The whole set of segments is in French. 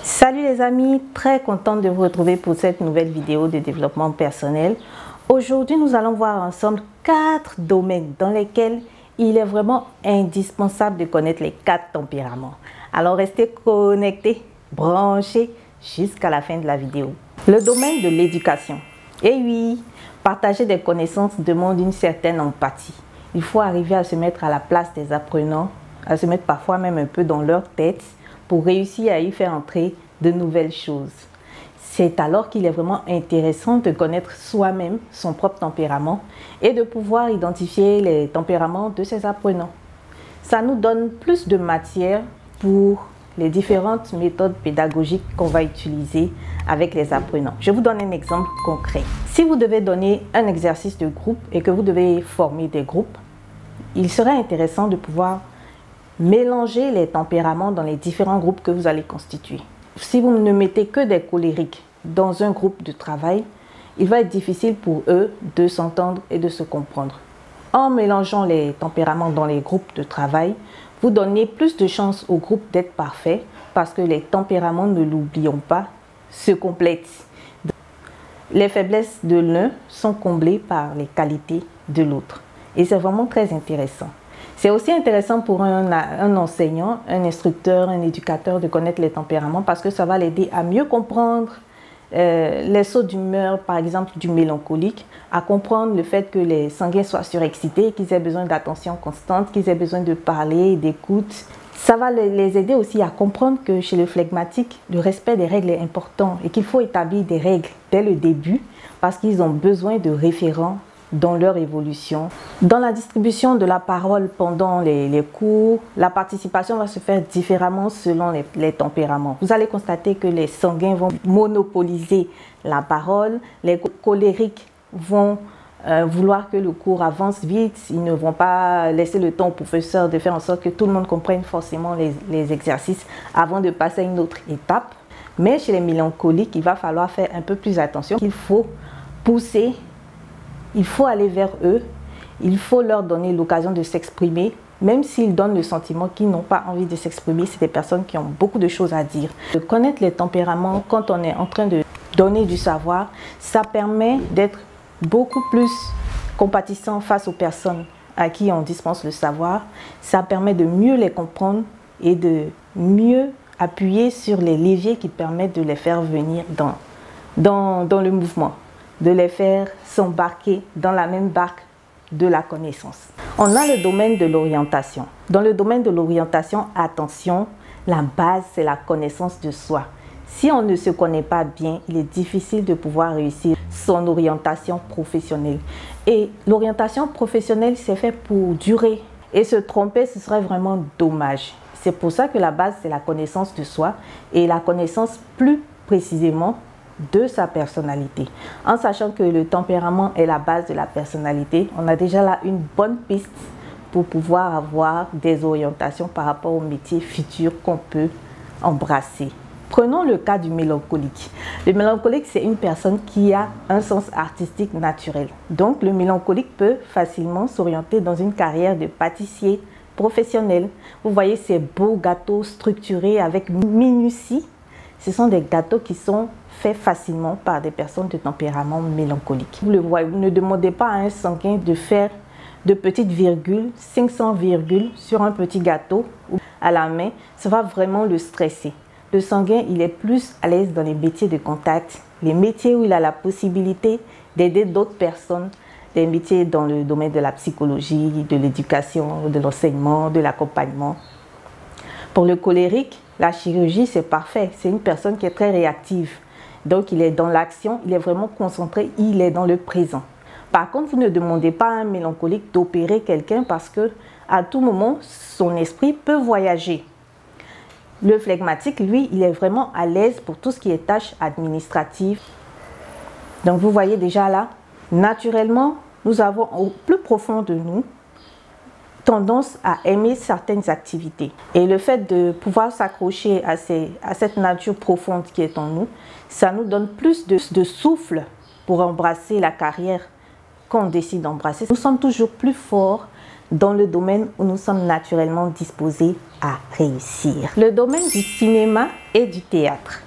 Salut les amis, très contente de vous retrouver pour cette nouvelle vidéo de développement personnel. Aujourd'hui, nous allons voir ensemble 4 domaines dans lesquels il est vraiment indispensable de connaître les 4 tempéraments. Alors restez connectés, branchés jusqu'à la fin de la vidéo. Le domaine de l'éducation. Et oui, partager des connaissances demande une certaine empathie. Il faut arriver à se mettre à la place des apprenants, à se mettre parfois même un peu dans leur tête pour réussir à y faire entrer de nouvelles choses. C'est alors qu'il est vraiment intéressant de connaître soi-même son propre tempérament et de pouvoir identifier les tempéraments de ses apprenants. Ça nous donne plus de matière pour les différentes méthodes pédagogiques qu'on va utiliser avec les apprenants. Je vous donne un exemple concret. Si vous devez donner un exercice de groupe et que vous devez former des groupes, il serait intéressant de pouvoir mélanger les tempéraments dans les différents groupes que vous allez constituer. Si vous ne mettez que des colériques dans un groupe de travail, il va être difficile pour eux de s'entendre et de se comprendre. En mélangeant les tempéraments dans les groupes de travail, vous donnez plus de chances au groupe d'être parfait parce que les tempéraments, ne l'oublions pas, se complètent. Les faiblesses de l'un sont comblées par les qualités de l'autre. Et c'est vraiment très intéressant. C'est aussi intéressant pour un enseignant, un instructeur, un éducateur de connaître les tempéraments parce que ça va l'aider à mieux comprendre les sauts d'humeur, par exemple du mélancolique, à comprendre le fait que les sanguins soient surexcités, qu'ils aient besoin d'attention constante, qu'ils aient besoin de parler, d'écoute. Ça va les aider aussi à comprendre que chez le phlegmatique, le respect des règles est important et qu'il faut établir des règles dès le début parce qu'ils ont besoin de référents dans leur évolution. Dans la distribution de la parole pendant les cours, la participation va se faire différemment selon les tempéraments. Vous allez constater que les sanguins vont monopoliser la parole, les colériques vont vouloir que le cours avance vite, ils ne vont pas laisser le temps au professeur de faire en sorte que tout le monde comprenne forcément les exercices avant de passer à une autre étape. Mais chez les mélancoliques, il va falloir faire un peu plus attention. Il faut pousser, il faut aller vers eux, il faut leur donner l'occasion de s'exprimer, même s'ils donnent le sentiment qu'ils n'ont pas envie de s'exprimer. C'est des personnes qui ont beaucoup de choses à dire. De connaître les tempéraments quand on est en train de donner du savoir, ça permet d'être beaucoup plus compatissant face aux personnes à qui on dispense le savoir. Ça permet de mieux les comprendre et de mieux appuyer sur les leviers qui permettent de les faire venir dans le mouvement, de les faire s'embarquer dans la même barque de la connaissance. On a le domaine de l'orientation. Dans le domaine de l'orientation, attention, la base, c'est la connaissance de soi. Si on ne se connaît pas bien, il est difficile de pouvoir réussir son orientation professionnelle. Et l'orientation professionnelle, c'est fait pour durer. Et se tromper, ce serait vraiment dommage. C'est pour ça que la base, c'est la connaissance de soi et la connaissance plus précisément de sa personnalité. En sachant que le tempérament est la base de la personnalité, on a déjà là une bonne piste pour pouvoir avoir des orientations par rapport au métier futur qu'on peut embrasser. Prenons le cas du mélancolique. Le mélancolique, c'est une personne qui a un sens artistique naturel. Donc, le mélancolique peut facilement s'orienter dans une carrière de pâtissier professionnel. Vous voyez ces beaux gâteaux structurés avec minutie. Ce sont des gâteaux qui sont faits facilement par des personnes de tempérament mélancolique. Vous le voyez, vous ne demandez pas à un sanguin de faire de petites virgules, 500 virgules sur un petit gâteau ou à la main. Ça va vraiment le stresser. Le sanguin, il est plus à l'aise dans les métiers de contact, les métiers où il a la possibilité d'aider d'autres personnes, des métiers dans le domaine de la psychologie, de l'éducation, de l'enseignement, de l'accompagnement. Pour le colérique, la chirurgie, c'est parfait. C'est une personne qui est très réactive. Donc, il est dans l'action, il est vraiment concentré, il est dans le présent. Par contre, vous ne demandez pas à un mélancolique d'opérer quelqu'un parce que à tout moment, son esprit peut voyager. Le phlegmatique, lui, il est vraiment à l'aise pour tout ce qui est tâches administratives. Donc, vous voyez déjà là, naturellement, nous avons au plus profond de nous tendance à aimer certaines activités. Et le fait de pouvoir s'accrocher à cette nature profonde qui est en nous, ça nous donne plus de souffle pour embrasser la carrière qu'on décide d'embrasser. Nous sommes toujours plus forts dans le domaine où nous sommes naturellement disposés à réussir. Le domaine du cinéma et du théâtre.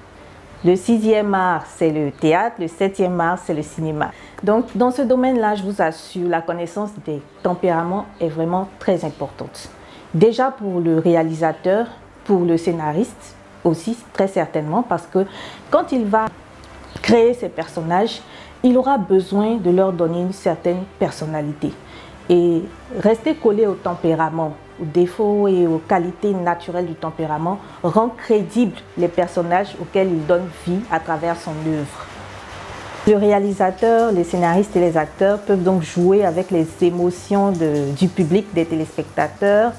Le 6e art, c'est le théâtre, le 7e art, c'est le cinéma. Donc, dans ce domaine-là, je vous assure, la connaissance des tempéraments est vraiment très importante. Déjà pour le réalisateur, pour le scénariste aussi, très certainement, parce que quand il va créer ses personnages, il aura besoin de leur donner une certaine personnalité. Et rester collé au tempérament, aux défauts et aux qualités naturelles du tempérament rend crédibles les personnages auxquels il donne vie à travers son œuvre. Le réalisateur, les scénaristes et les acteurs peuvent donc jouer avec les émotions du public, des téléspectateurs,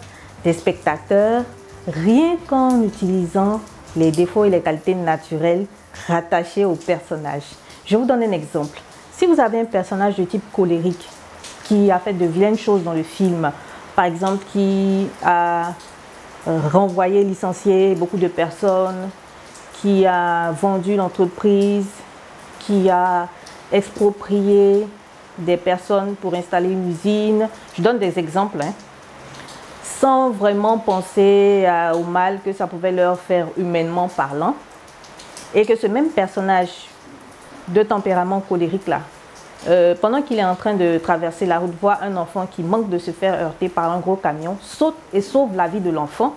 des spectateurs, rien qu'en utilisant les défauts et les qualités naturelles rattachés au personnage. Je vous donne un exemple. Si vous avez un personnage de type colérique qui a fait de vilaines choses dans le film, par exemple qui a renvoyé, licencié beaucoup de personnes, qui a vendu l'entreprise, qui a exproprié des personnes pour installer une usine, je donne des exemples, sans vraiment penser au mal que ça pouvait leur faire humainement parlant, et que ce même personnage de tempérament colérique là, pendant qu'il est en train de traverser la route, voit un enfant qui manque de se faire heurter par un gros camion, saute et sauve la vie de l'enfant,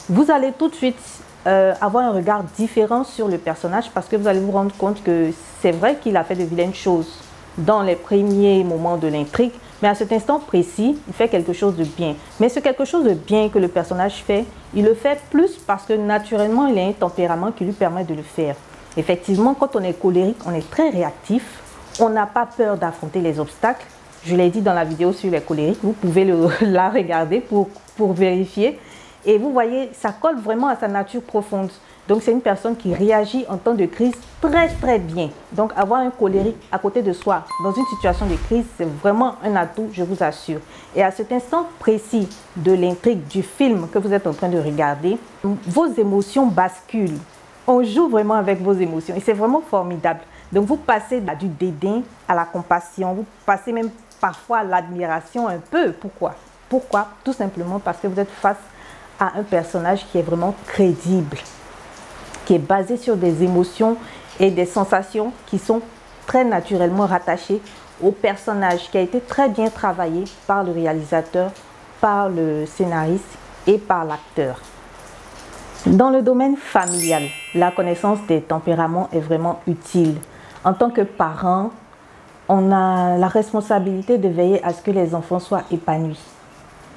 vous allez tout de suite avoir un regard différent sur le personnage, parce que vous allez vous rendre compte que c'est vrai qu'il a fait de vilaines choses dans les premiers moments de l'intrigue, mais à cet instant précis, il fait quelque chose de bien. Mais ce quelque chose de bien que le personnage fait, il le fait plus parce que naturellement, il a un tempérament qui lui permet de le faire. Effectivement, quand on est colérique, on est très réactif. On n'a pas peur d'affronter les obstacles. Je l'ai dit dans la vidéo sur les colériques, vous pouvez la regarder pour vérifier. Et vous voyez, ça colle vraiment à sa nature profonde. Donc c'est une personne qui réagit en temps de crise très bien. Donc avoir un colérique à côté de soi dans une situation de crise, c'est vraiment un atout, je vous assure. Et à cet instant précis de l'intrigue du film que vous êtes en train de regarder, vos émotions basculent. On joue vraiment avec vos émotions et c'est vraiment formidable. Donc vous passez du dédain à la compassion, vous passez même parfois à l'admiration un peu. Pourquoi? Pourquoi? Tout simplement parce que vous êtes face à un personnage qui est vraiment crédible, qui est basé sur des émotions et des sensations qui sont très naturellement rattachées au personnage, qui a été très bien travaillé par le réalisateur, par le scénariste et par l'acteur. Dans le domaine familial, la connaissance des tempéraments est vraiment utile. En tant que parent, on a la responsabilité de veiller à ce que les enfants soient épanouis,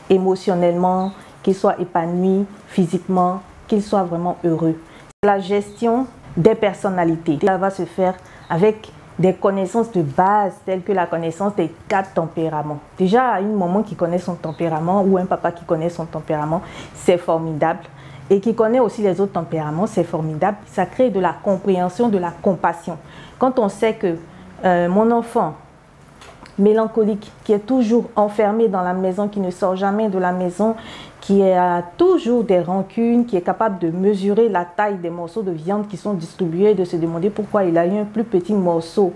émotionnellement, qu'ils soient épanouis, physiquement, qu'ils soient vraiment heureux. La gestion des personnalités, ça va se faire avec des connaissances de base telles que la connaissance des 4 tempéraments. Déjà, une maman qui connaît son tempérament ou un papa qui connaît son tempérament, c'est formidable. Et qui connaît aussi les autres tempéraments, c'est formidable. Ça crée de la compréhension, de la compassion. Quand on sait que mon enfant mélancolique, qui est toujours enfermé dans la maison, qui ne sort jamais de la maison, qui a toujours des rancunes, qui est capable de mesurer la taille des morceaux de viande qui sont distribués, de se demander pourquoi il a eu un plus petit morceau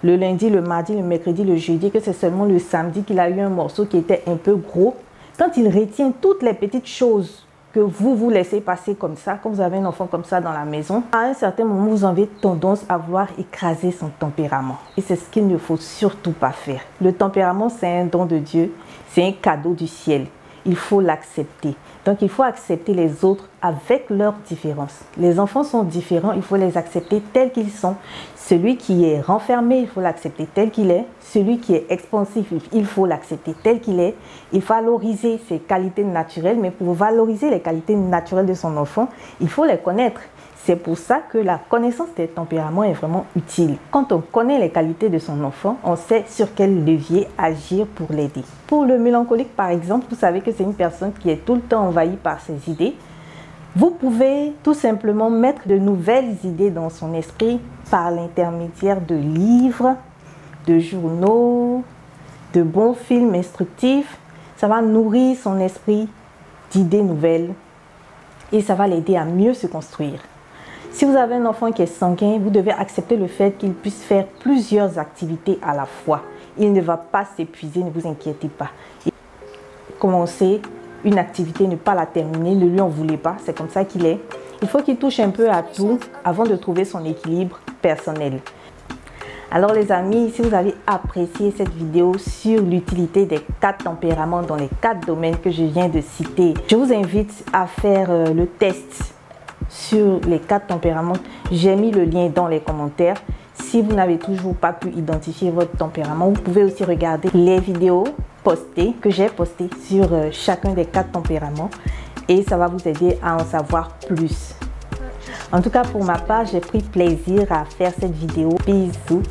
le lundi, le mardi, le mercredi, le jeudi, que c'est seulement le samedi qu'il a eu un morceau qui était un peu gros. Quand il retient toutes les petites choses que vous laissez passer comme ça, quand vous avez un enfant comme ça dans la maison, à un certain moment, vous avez tendance à vouloir écraser son tempérament. Et c'est ce qu'il ne faut surtout pas faire. Le tempérament, c'est un don de Dieu, c'est un cadeau du ciel. Il faut l'accepter. Donc, il faut accepter les autres avec leurs différences. Les enfants sont différents, il faut les accepter tels qu'ils sont. Celui qui est renfermé, il faut l'accepter tel qu'il est. Celui qui est expansif, il faut l'accepter tel qu'il est. Il faut valoriser ses qualités naturelles, mais pour valoriser les qualités naturelles de son enfant, il faut les connaître. C'est pour ça que la connaissance des tempéraments est vraiment utile. Quand on connaît les qualités de son enfant, on sait sur quel levier agir pour l'aider. Pour le mélancolique, par exemple, vous savez que c'est une personne qui est tout le temps envahie par ses idées. Vous pouvez tout simplement mettre de nouvelles idées dans son esprit par l'intermédiaire de livres, de journaux, de bons films instructifs. Ça va nourrir son esprit d'idées nouvelles et ça va l'aider à mieux se construire. Si vous avez un enfant qui est sanguin, vous devez accepter le fait qu'il puisse faire plusieurs activités à la fois. Il ne va pas s'épuiser, ne vous inquiétez pas. commencer une activité, ne pas la terminer, ne lui en voulez pas, c'est comme ça qu'il est. Il faut qu'il touche un peu à tout avant de trouver son équilibre personnel. Alors les amis, si vous avez apprécié cette vidéo sur l'utilité des 4 tempéraments dans les 4 domaines que je viens de citer, je vous invite à faire le test sur les 4 tempéraments. J'ai mis le lien dans les commentaires. Si vous n'avez toujours pas pu identifier votre tempérament, vous pouvez aussi regarder les vidéos que j'ai postées sur chacun des 4 tempéraments et ça va vous aider à en savoir plus. En tout cas, pour ma part, j'ai pris plaisir à faire cette vidéo. Bisous.